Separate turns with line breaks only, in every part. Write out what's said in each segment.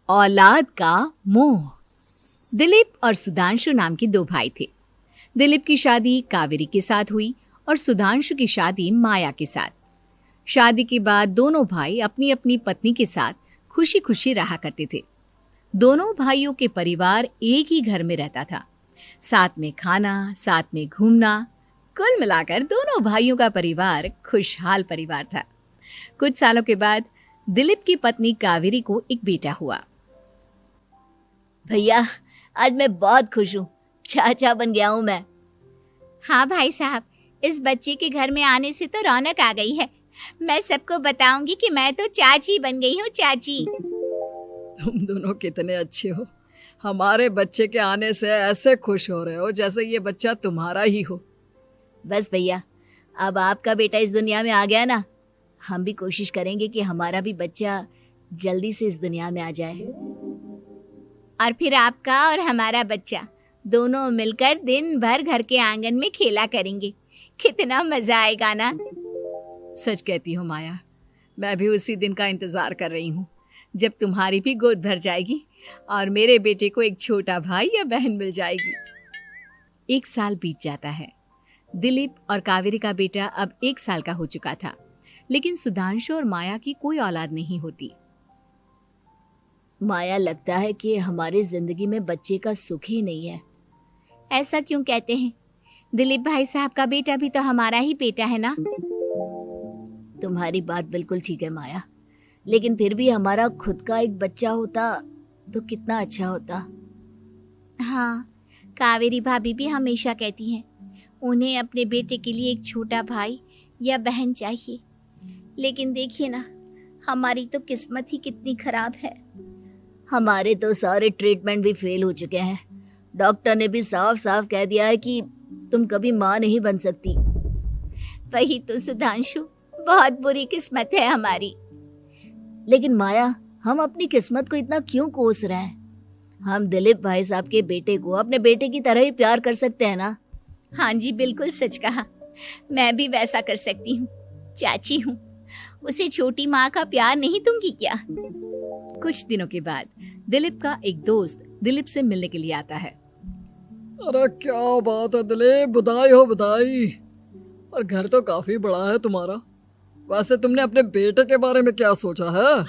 औलाद का मोह। दिलीप और सुधांशु नाम के दो भाई थे। दिलीप की शादी कावेरी के साथ हुई और सुधांशु की शादी माया के साथ। शादी के बाद दोनों भाई अपनी अपनी पत्नी के साथ खुशी खुशी रहा करते थे। दोनों भाइयों के परिवार एक ही घर में रहता था। साथ में खाना, साथ में घूमना, कुल मिलाकर दोनों भाइयों का परिवार खुशहाल परिवार था। कुछ सालों के बाद दिलीप की पत्नी कावेरी को एक बेटा हुआ।
भैया, आज मैं बहुत खुश हूँ। चाचा बन गया हूँ मैं।
हाँ भाई साहब, इस बच्चे के घर में आने से तो रौनक आ गई है। मैं सबको बताऊंगी कि मैं तो चाची बन गई हूँ, चाची।
तुम दोनों कितने अच्छे हो। हमारे बच्चे के आने से ऐसे खुश हो रहे हो जैसे ये बच्चा तुम्हारा ही हो।
बस भैया, अब आपका बेटा इस दुनिया में आ गया ना, हम भी कोशिश करेंगे कि हमारा भी बच्चा जल्दी से इस दुनिया में आ जाए।
और फिर आपका और हमारा बच्चा दोनों मिलकर दिन भर घर के आंगन में खेला करेंगे। कितना मजा आएगा ना।
सच कहती हूँ माया, मैं भी उसी दिन का इंतजार कर रही हूँ जब तुम्हारी भी गोद भर जाएगी और मेरे बेटे को एक छोटा भाई या बहन मिल जाएगी। 1 साल बीत जाता है। दिलीप और कावेरी का बेटा अब 1 साल का हो चुका था, लेकिन सुधांशु और माया की कोई औलाद नहीं होती।
माया, लगता है कि हमारी जिंदगी में बच्चे का सुख ही नहीं है।
ऐसा क्यों कहते हैं? दिलीप भाई साहब का बेटा भी तो हमारा ही बेटा है ना।
तुम्हारी बात बिल्कुल ठीक है माया, लेकिन फिर भी हमारा खुद का एक बच्चा होता तो कितना अच्छा होता।
हाँ, कावेरी भाभी भी हमेशा कहती हैं उन्हें अपने बेटे के लिए एक छोटा भाई या बहन चाहिए। लेकिन देखिए ना, हमारी तो किस्मत ही कितनी खराब है।
हमारे तो सारे ट्रीटमेंट भी फेल हो चुके हैं। डॉक्टर ने भी साफ साफ कह दिया है कि तुम कभी माँ नहीं बन सकती।
वही तो सुधांशु, बहुत बुरी किस्मत है हमारी।
लेकिन माया, हम अपनी किस्मत को इतना क्यों कोस रहे हैं? हम दिलीप भाई साहब के बेटे को अपने बेटे की तरह ही प्यार कर सकते हैं ना।
हाँ जी, बिल्कुल सच कहा। मैं भी वैसा कर सकती हूँ। चाची हूँ, उसे छोटी माँ का प्यार नहीं दूंगी क्या?
कुछ दिनों के बाद दिलीप का एक दोस्त दिलीप से मिलने के लिए आता है।
अरे क्या बात है दिलीप, बधाई हो बधाई। और घर तो काफी बड़ा है तुम्हारा। वैसे तुमने अपने बेटे के बारे में क्या सोचा है?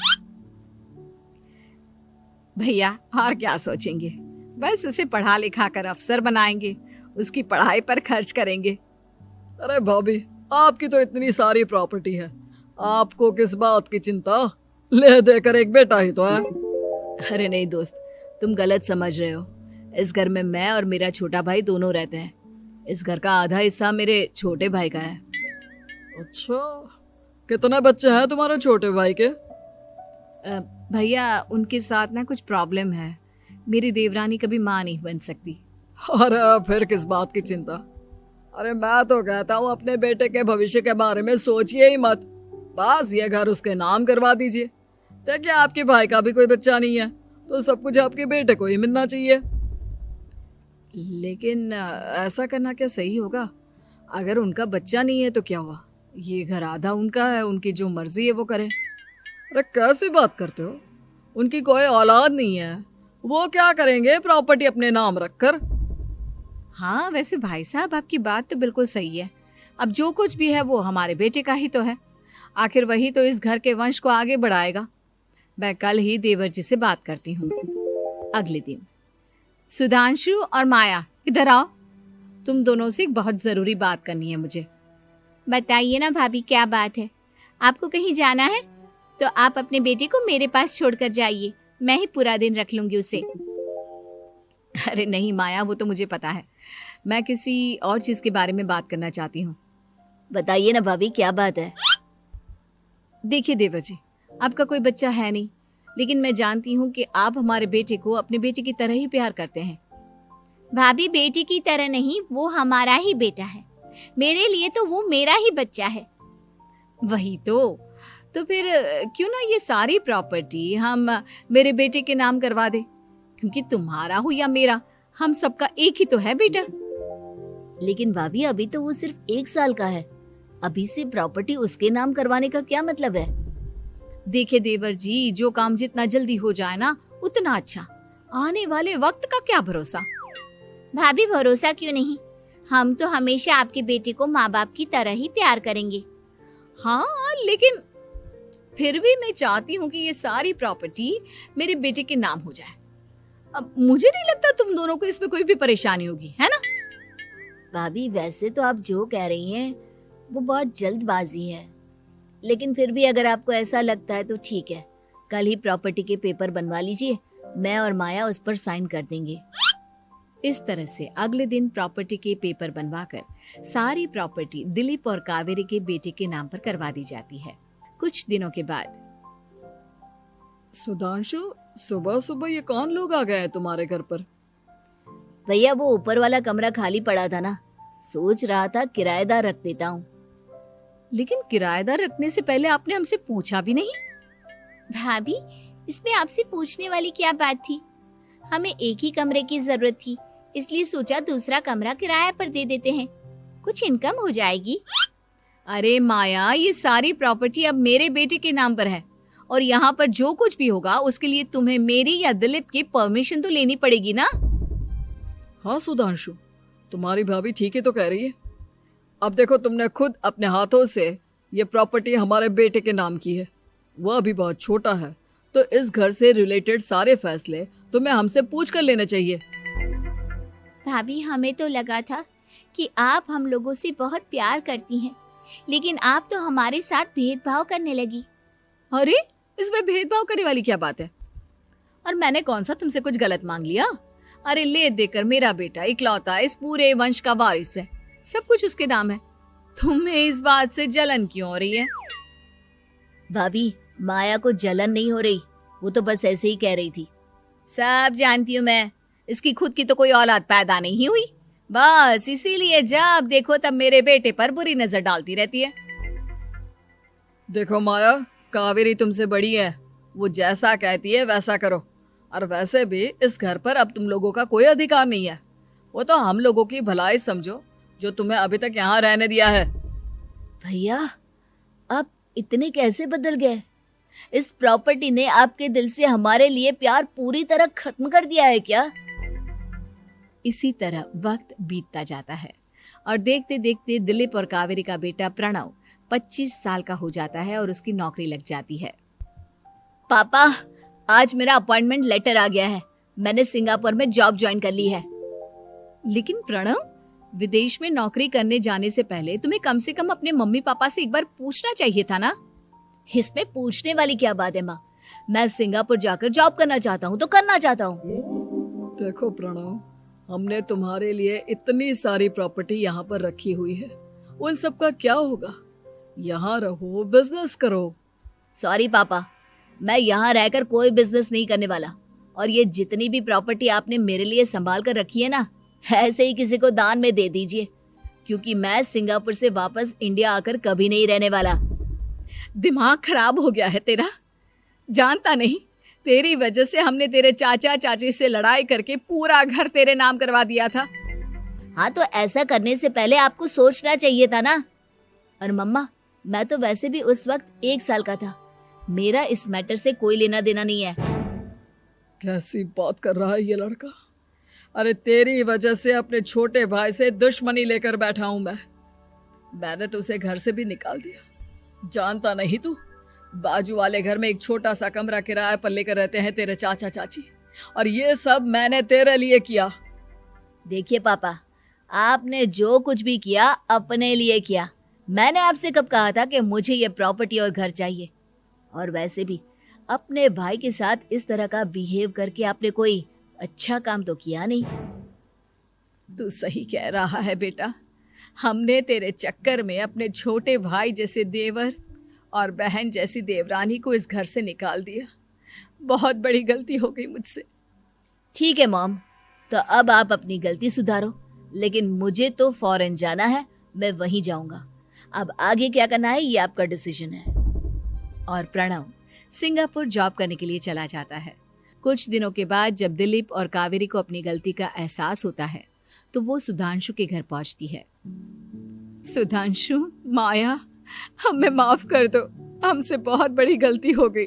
भैया, और क्या सोचेंगे, बस उसे पढ़ा लिखा कर अफसर बनाएंगे, उसकी पढ़ाई पर खर्च करेंगे।
अरे भाभी, आपकी तो इतनी सारी प्रॉपर्टी है, आपको किस बात की चिंता? ले देकर एक बेटा ही तो है।
अरे नहीं दोस्त, तुम गलत समझ रहे हो। इस घर में मैं और मेरा छोटा भाई दोनों रहते हैं। इस घर का आधा हिस्सा मेरे छोटे भाई का है।
अच्छा, कितने बच्चे हैं तुम्हारे छोटे भाई के?
भैया, उनके साथ ना कुछ प्रॉब्लम है। मेरी देवरानी कभी माँ नहीं बन सकती।
अरे फिर किस बात की चिंता? अरे मैं तो कहता हूँ अपने बेटे के भविष्य के बारे में सोचिए ही मत। बस ये घर उसके नाम करवा दीजिए। देखिए, आपके भाई का भी कोई बच्चा नहीं है तो सब कुछ आपके बेटे को ही मिलना चाहिए।
लेकिन ऐसा करना क्या सही होगा? अगर उनका बच्चा नहीं है तो क्या हुआ? ये घर आधा उनका है, उनकी जो मर्जी है वो करे।
अरे कैसी बात करते हो? उनकी कोई औलाद नहीं है, वो क्या करेंगे प्रॉपर्टी अपने नाम रखकर?
हाँ, वैसे भाई साहब, आपकी बात तो बिल्कुल सही है। अब जो कुछ भी है वो हमारे बेटे का ही तो है। आखिर वही तो इस घर के वंश को आगे बढ़ाएगा। मैं कल ही देवर जी से बात करती हूँ। अगले दिन सुधांशु और माया, इधर आओ। तुम दोनों से एक बहुत जरूरी बात करनी है मुझे।
बताइए ना भाभी, क्या बात है? आपको कहीं जाना है तो आप अपने बेटे को मेरे पास छोड़कर जाइए। मैं ही पूरा दिन रख लूंगी उसे।
अरे नहीं माया, वो तो मुझे पता है। मैं किसी और चीज के बारे में बात करना चाहती हूँ।
बताइए ना भाभी, क्या बात है?
देखिए देवर जी, आपका कोई बच्चा है नहीं, लेकिन मैं जानती हूँ कि आप हमारे बेटे को अपने बेटे की तरह ही प्यार करते हैं।
भाभी, बेटी की तरह नहीं, वो हमारा ही बेटा है। मेरे लिए तो वो मेरा ही बच्चा है।
वही तो फिर क्यों ना ये सारी प्रॉपर्टी हम मेरे बेटे के नाम करवा दे, क्योंकि तुम्हारा हो या मेरा, हम सबका एक ही तो है बेटा।
लेकिन भाभी, अभी तो वो सिर्फ 1 साल का है। अभी से प्रॉपर्टी उसके नाम करवाने का क्या मतलब है?
देखिए देवर जी, जो काम जितना जल्दी हो जाए ना, उतना अच्छा। आने वाले वक्त का क्या भरोसा।
भाभी भरोसा क्यों नहीं, हम तो हमेशा आपके बेटे को माँ बाप की तरह ही प्यार करेंगे।
हाँ, लेकिन फिर भी मैं चाहती हूँ कि ये सारी प्रॉपर्टी मेरे बेटे के नाम हो जाए। अब मुझे नहीं लगता तुम दोनों को इसमें कोई भी परेशानी होगी, है ना?
भाभी वैसे तो आप जो कह रही हैं वो बहुत जल्दबाजी है, लेकिन फिर भी अगर आपको ऐसा लगता है तो ठीक है, कल ही प्रॉपर्टी के पेपर बनवा लीजिए, मैं और माया उस पर साइन कर देंगे।
इस तरह से अगले दिन प्रॉपर्टी के पेपर बनवाकर सारी प्रॉपर्टी दिलीप और कावेरी के बेटे के नाम पर करवा दी जाती है। कुछ दिनों के बाद
सुधांशु, सुबह सुबह ये कौन लोग आ गए हैं तुम्हारे घर पर?
भैया वो ऊपर वाला कमरा खाली पड़ा था ना, सोच रहा था किराएदार रख देता हूँ।
लेकिन किराएदार रखने से पहले आपने हमसे पूछा भी नहीं।
भाभी इसमें आपसे पूछने वाली क्या बात थी, हमें एक ही कमरे की जरूरत थी, इसलिए सोचा दूसरा कमरा किराए पर दे देते हैं, कुछ इनकम हो जाएगी।
अरे माया, ये सारी प्रॉपर्टी अब मेरे बेटे के नाम पर है और यहाँ पर जो कुछ भी होगा उसके लिए तुम्हें मेरी या दिलीप की परमिशन तो लेनी पड़ेगी ना।
हाँ सुधांशु, तुम्हारी भाभी ठीक ही तो कह रही है। अब देखो, तुमने खुद अपने हाथों से ये प्रॉपर्टी हमारे बेटे के नाम की है, वह अभी बहुत छोटा है, तो इस घर से रिलेटेड सारे फैसले तुम्हें हमसे पूछ कर लेने चाहिए।
भाभी हमें तो लगा था कि आप हम लोगों से बहुत प्यार करती हैं, लेकिन आप तो हमारे साथ भेदभाव करने लगी।
अरे, इसमें भेदभाव करने वाली क्या बात है? और मैंने कौन सा तुमसे कुछ गलत मांग लिया? अरे ले देकर मेरा बेटा इकलौता इस पूरे वंश का वारिस है, सब कुछ उसके नाम है। तुम्हें इस बात से जलन क्यों हो रही है?
भाभी माया को जलन नहीं हो रही, वो तो बस ऐसे ही कह रही थी।
सब जानती हूँ मैं, इसकी खुद की तो कोई औलाद पैदा नहीं हुई, बस इसीलिए जब देखो तब मेरे बेटे पर बुरी नजर डालती रहती है।
देखो माया, कावेरी तुमसे बड़ी है, वो जैसा कहती है वैसा करो। और वैसे भी इस घर पर अब तुम लोगों का कोई अधिकार नहीं है, वो तो हम लोगों की भलाई समझो जो तुम्हें अभी तक यहाँ रहने दिया है।
भैया आप इतने कैसे बदल गए? इस प्रॉपर्टी ने आपके दिल से हमारे लिए प्यार पूरी तरह खत्म कर दिया है क्या?
इसी तरह वक्त बीतता जाता है और देखते देखते दिलीप और कावेरी का बेटा प्रणव 25 साल का हो जाता है और उसकी नौकरी लग जाती है।
पापा आज मेरा अपॉइंटमेंट लेटर आ गया है, मैंने सिंगापुर में जॉब ज्वाइन कर ली है।
लेकिन प्रणव, विदेश में नौकरी करने जाने से पहले तुम्हें कम से कम अपने मम्मी पापा से एक बार पूछना चाहिए था ना।
इसमें पूछने वाली क्या बात है माँ, मैं सिंगापुर जाकर जॉब करना चाहता हूँ तो करना चाहता हूँ।
देखो प्रणव, हमने तुम्हारे लिए इतनी सारी प्रॉपर्टी यहाँ पर रखी हुई है, उन सब का क्या होगा? यहाँ रहो, बिजनेस करो।
सॉरी पापा, मैं यहाँ रहकर कोई बिजनेस नहीं करने वाला, और ये जितनी भी प्रॉपर्टी आपने मेरे लिए संभाल कर रखी है ना, ऐसे ही किसी को दान में दे दीजिए, क्योंकि मैं सिंगापुर से वापस इंडिया आकर कभी नहीं रहने वाला।
दिमाग खराब हो गया है तेरा, जानता नहीं तेरी वजह से हमने तेरे चाचा चाची से लड़ाई करके पूरा घर तेरे नाम करवा दिया था।
हाँ तो ऐसा करने से पहले आपको सोचना चाहिए था ना। और मम्मा, मैं तो वैसे भी उस वक्त 1 साल का था, मेरा इस मैटर से कोई लेना देना नहीं है।
कैसी बात कर रहा है ये लड़का? अरे तेरी वजह से अपने छोटे भाई से दुश्मनी लेकर बैठा हूं मैंने तो उसे घर से भी निकाल दिया। जानता नहीं तू, बाजू वाले घर में एक छोटा सा कमरा किराए पर लेकर रहते हैं तेरे चाचा चाची, और ये सब मैंने तेरे लिए किया।
देखिए पापा, आपने जो कुछ भी किया अपने लिए किया। मैंने आपसे कब कहा था कि मुझे ये प्रॉपर्टी और घर चाहिए? और वैसे भी अपने भाई के साथ इस तरह का बिहेव करके आपने कोई अच्छा काम तो किया नहीं।
तू सही कह रहा है बेटा, हमने तेरे चक्कर में अपने छोटे भाई जैसे देवर और बहन जैसी देवरानी को इस घर से निकाल दिया। बहुत बड़ी गलती हो गई मुझसे।
ठीक है मॉम, तो अब आप अपनी गलती सुधारो, लेकिन मुझे तो फॉरेन जाना है, मैं वहीं जाऊंगा। अब आगे क्या करना है ये आपका डिसीजन है।
और प्रणव सिंगापुर जॉब करने के लिए चला जाता है। कुछ दिनों के बाद जब दिलीप और कावेरी को अपनी गलती का एहसास होता है तो वो सुधांशु के घर पहुंचती है। सुधांशु, माया, हमें माफ कर दो, हमसे बहुत बड़ी गलती हो गई।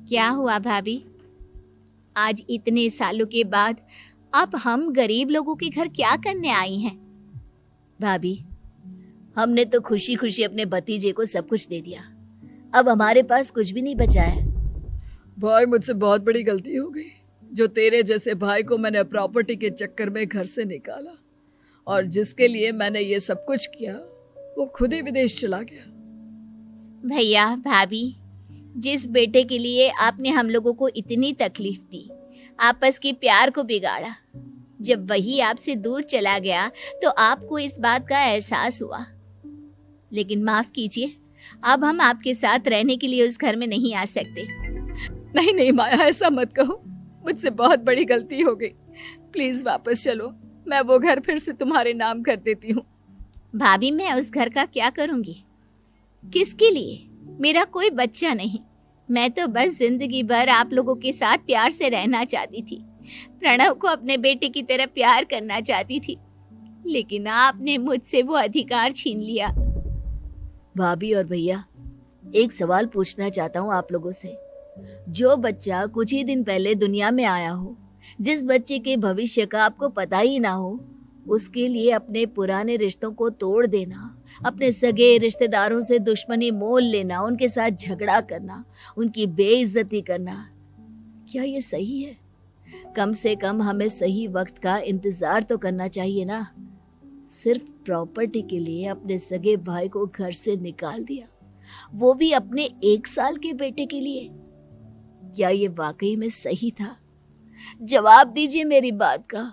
क्या हुआ भाभी? आज इतने सालों के बाद अब हम गरीब लोगों के घर क्या करने आई हैं?
भाभी, हमने तो खुशी खुशी अपने भतीजे को सब कुछ दे दिया, अब हमारे पास कुछ भी नहीं बचा है।
भाई मुझसे बहुत बड़ी गलती हो गई, जो तेरे जैसे भाई को मैंने प्रॉपर्टी के चक्कर में घर से निकाला, और जिसके लिए मैंने ये सब कुछ किया वो खुद ही विदेश चला गया।
भैया भाभी, जिस बेटे के लिए आपने हम लोगों को इतनी तकलीफ दी, आपस के प्यार को बिगाड़ा, जब वही आपसे दूर चला गया तो आपको इस बात का एहसास हुआ। लेकिन माफ कीजिए, अब हम आपके साथ रहने के लिए उस घर में नहीं आ सकते।
नहीं नहीं माया, ऐसा मत कहो, मुझसे बहुत बड़ी गलती हो गई, प्लीज वापस चलो, मैं वो घर फिर से तुम्हारे नाम कर देती हूँ।
भाभी, मैं उस घर का क्या करूंगी? किसके लिए? मेरा कोई बच्चा नहीं, मैं तो बस जिंदगी भर आप लोगों के साथ प्यार से रहना चाहती थी, प्रणव को अपने बेटे की तरह प्यार करना चाहती थी, लेकिन आपने मुझसे वो अधिकार छीन लिया।
भाभी और भैया, एक सवाल पूछना चाहता हूँ आप लोगों से। जो बच्चा कुछ ही दिन पहले दुनिया में आया हो, जिस बच्चे के भविष्य का आपको पता ही ना हो, उसके लिए अपने पुराने रिश्तों को तोड़ देना, अपने सगे रिश्तेदारों से दुश्मनी मोल लेना, उनके साथ झगड़ा करना, उनकी बेइज्जती करना, क्या ये सही है? कम से कम हमें सही वक्त का इंतजार तो करना चाहिए ना। सिर्फ प्रॉपर्टी के लिए अपने सगे भाई को घर से निकाल दिया, वो भी अपने 1 साल के बेटे के लिए। क्या ये वाकई में सही था? जवाब दीजिए मेरी बात का।